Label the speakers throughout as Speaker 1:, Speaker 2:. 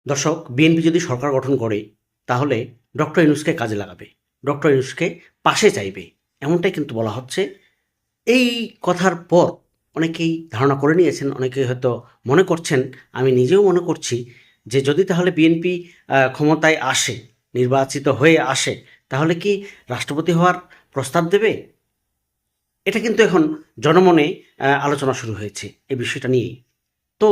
Speaker 1: দর্শক, বিএনপি যদি সরকার গঠন করে তাহলে ডক্টর ইউনূসকে কাজে লাগাবে, ডক্টর ইউনূসকে পাশে চাইবে, এমনটাই কিন্তু বলা হচ্ছে। এই কথার পর অনেকেই ধারণা করে নিয়েছেন, অনেকে হয়তো মনে করছেন, আমি নিজেও মনে করছি যে যদি তাহলে বিএনপি ক্ষমতায় আসে, নির্বাচিত হয়ে আসে, তাহলে কি রাষ্ট্রপতি হওয়ার প্রস্তাব দেবে? এটা কিন্তু এখন জনমনে আলোচনা শুরু হয়েছে এই বিষয়টা নিয়েই। তো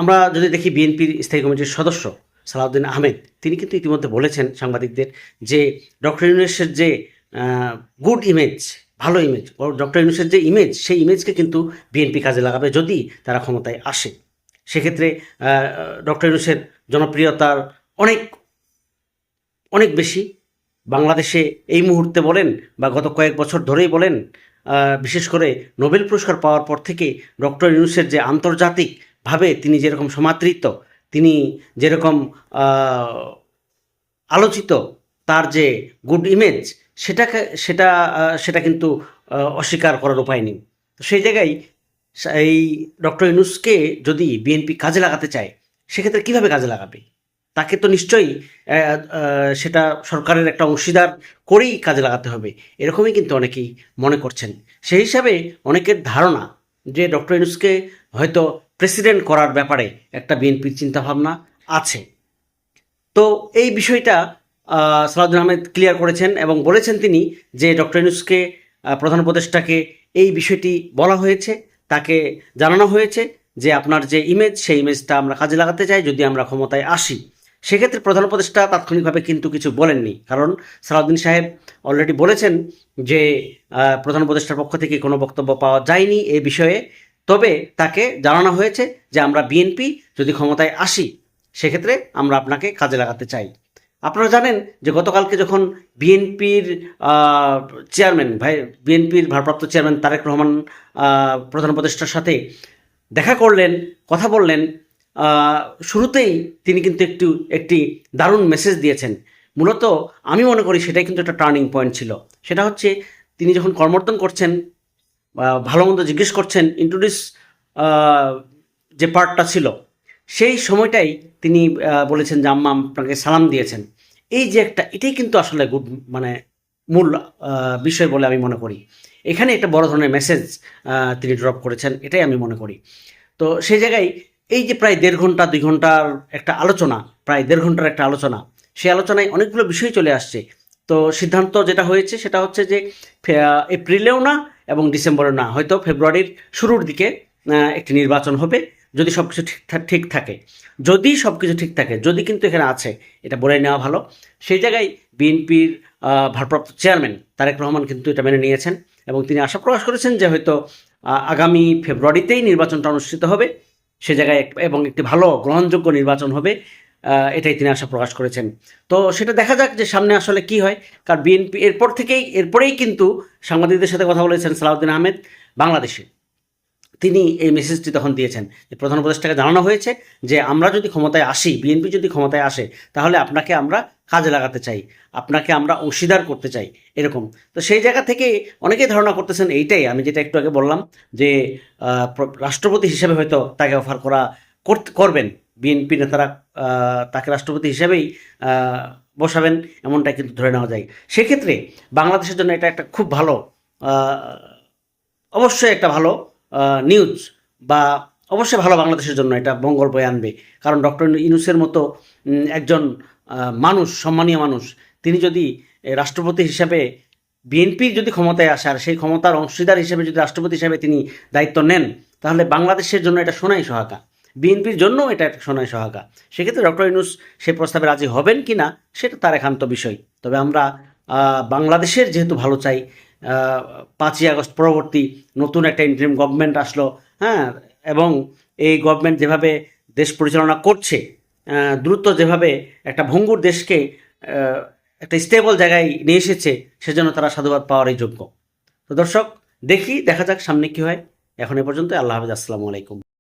Speaker 1: আমরা যদি দেখি বিএনপির স্থায়ী কমিটির সদস্য সালাউদ্দিন আহমেদ, তিনি কিন্তু ইতিমধ্যে বলেছেন সাংবাদিকদের যে ডক্টর ইউনূসের যে গুড ইমেজ, ভালো ইমেজ, ডক্টর ইউনূসের যে ইমেজ, সেই ইমেজকে কিন্তু বিএনপি কাজে লাগাবে যদি তারা ক্ষমতায় আসে। সেক্ষেত্রে ডক্টর ইউনূসের জনপ্রিয়তার অনেক অনেক বেশি। বাংলাদেশে এই মুহূর্তে বলেন বা গত কয়েক বছর ধরেই বলেন, বিশেষ করে নোবেল পুরস্কার পাওয়ার পর থেকে ডক্টর ইউনূসের যে আন্তর্জাতিকভাবে তিনি যেরকম সমাদৃত, তিনি যেরকম আলোচিত, তার যে গুড ইমেজ, সেটাকে সেটা সেটা কিন্তু অস্বীকার করার উপায় নেই। তো সেই জায়গায় এই ডক্টর ইউনূসকে যদি বিএনপি কাজে লাগাতে চায়, সেক্ষেত্রে কীভাবে কাজে লাগাবে? তাকে তো নিশ্চয়ই সেটা সরকারের একটা অংশীদার করেই কাজে লাগাতে হবে, এরকমই কিন্তু অনেকেই মনে করছেন। সেই হিসাবে অনেকের ধারণা যে ডক্টর ইউনূসকে হয়তো প্রেসিডেন্ট করার ব্যাপারে একটা বিএনপির চিন্তাভাবনা আছে। তো এই বিষয়টা সালাউদ্দিন আহমেদ ক্লিয়ার করেছেন এবং বলেছেন তিনি যে ডক্টর ইউনূসকে, প্রধান উপদেষ্টাকে এই বিষয়টি বলা হয়েছে, তাকে জানানো হয়েছে যে আপনার যে ইমেজ, সেই ইমেজটা আমরা কাজে লাগাতে চাই যদি আমরা ক্ষমতায় আসি। সেক্ষেত্রে প্রধান উপদেষ্টা তাৎক্ষণিকভাবে কিন্তু কিছু বলেননি, কারণ সালাউদ্দিন সাহেব অলরেডি বলেছেন যে প্রধান উপদেষ্টার পক্ষ থেকে কোনো বক্তব্য পাওয়া যায়নি এ বিষয়ে। তবে তাকে জানানো হয়েছে যে আমরা বিএনপি যদি ক্ষমতায় আসি, সেক্ষেত্রে আমরা আপনাকে কাজে লাগাতে চাই। আপনারা জানেন যে গতকালকে যখন বিএনপির চেয়ারম্যান বিএনপির ভারপ্রাপ্ত চেয়ারম্যান তারেক রহমান প্রধান উপদেষ্টার সাথে দেখা করলেন, কথা বললেন, শুরুতেই তিনি কিন্তু একটি দারুণ মেসেজ দিয়েছেন। মূলত আমি মনে করি সেটাই কিন্তু একটা টার্নিং পয়েন্ট ছিল। সেটা হচ্ছে তিনি যখন কর্মর্দন করছেন, ভালো মন্দ জিজ্ঞেস করছেন, ইন্ট্রোডিউস যে পার্টটা ছিল, সেই সময়টাই তিনি বলেছেন যে আম্মা আপনাকে সালাম দিয়েছেন। এই যে একটা, এটাই কিন্তু আসলে গুড, মানে মূল বিষয় বলে আমি মনে করি। এখানে একটা বড় ধরনের মেসেজ তিনি ড্রপ করেছেন, এটাই আমি মনে করি। তো সেই জায়গায় এই যে প্রায় 1.5 ঘন্টা 2 ঘন্টার একটা আলোচনা, প্রায় 1.5 ঘন্টার একটা আলোচনা, সেই আলোচনায় অনেকগুলো বিষয় চলে আসছে। তো সিদ্ধান্ত যেটা হয়েছে সেটা হচ্ছে যে এপ্রিলেও না এবং ডিসেম্বরেও না, হয়তো ফেব্রুয়ারির শুরুর দিকে একটি নির্বাচন হবে, যদি সব কিছু ঠিক থাকে। যদি সব কিছু ঠিক থাকে, যদি কিন্তু এখানে আছে, এটা বলে নেওয়া ভালো। সেই জায়গায় বিএনপির ভারপ্রাপ্ত চেয়ারম্যান তারেক রহমান কিন্তু এটা মেনে নিয়েছেন এবং তিনি আশা প্রকাশ করেছেন যে হয়তো আগামী ফেব্রুয়ারিতেই নির্বাচনটা অনুষ্ঠিত হবে সে জায়গায়, এবং একটি ভালো গ্রহণযোগ্য নির্বাচন হবে, এটাই তিনি আশা প্রকাশ করেছেন। তো সেটা দেখা যাক যে সামনে আসলে কি হয়। কারণ বিএনপি এরপরেই কিন্তু সাংবাদিকদের সাথে কথা বলেছেন সালাউদ্দিন আহমেদ বাংলাদেশে। তিনি এই মেসেজটি তখন দিয়েছেন যে প্রধান উপদেষ্টাকে জানানো হয়েছে যে আমরা যদি ক্ষমতায় আসি, বিএনপি যদি ক্ষমতায় আসে, তাহলে আপনাকে আমরা কাজে লাগাতে চাই, আপনাকে আমরা অংশীদার করতে চাই, এরকম। তো সেই জায়গা থেকে অনেকেই ধারণা করতেছেন এইটাই, আমি যেটা একটু আগে বললাম যে রাষ্ট্রপতি হিসেবে হয়তো তাকে অফার করবেন বিএনপি নেতারা, তাকে রাষ্ট্রপতি হিসেবেই বসাবেন, এমনটাই কিন্তু ধরে নেওয়া যায়। সেক্ষেত্রে বাংলাদেশের জন্য এটা একটা খুব ভালো, অবশ্যই একটা ভালো নিউজ, বা অবশ্যই ভালো বাংলাদেশের জন্য এটা মঙ্গল বয়ে আনবে। কারণ ডক্টর ইউনূসের মতো একজন মানুষ, সম্মানীয় মানুষ, তিনি যদি রাষ্ট্রপতি হিসাবে, বিএনপি যদি ক্ষমতায় আসে আর সেই ক্ষমতার অংশীদার হিসেবে যদি রাষ্ট্রপতি হিসেবে তিনি দায়িত্ব নেন, তাহলে বাংলাদেশের জন্য এটা সোনাই সোহাগা, বিএনপির জন্যও এটা একটা সোনাই সোহাগা। সেক্ষেত্রে ডক্টর ইউনূস সেই প্রস্তাবে রাজি হবেন কি না সেটা তার একান্ত বিষয়। তবে আমরা বাংলাদেশের যেহেতু ভালো চাই, 5ই আগস্ট পরবর্তী নতুন একটা ইন্টারিম গভর্নমেন্ট আসলো, হ্যাঁ, এবং এই গভর্নমেন্ট যেভাবে দেশ পরিচালনা করছে, দ্রুত যেভাবে একটা ভঙ্গুর দেশকে একটা স্টেবল জায়গায় নিয়ে এসেছে, সেজন্য তারা সাধুবাদ পাওয়ারই যোগ্য। তো দর্শক, দেখা যাক সামনে কি হয়। এখন এ পর্যন্ত, আল্লাহ হাফেজ, আসসালামু আলাইকুম।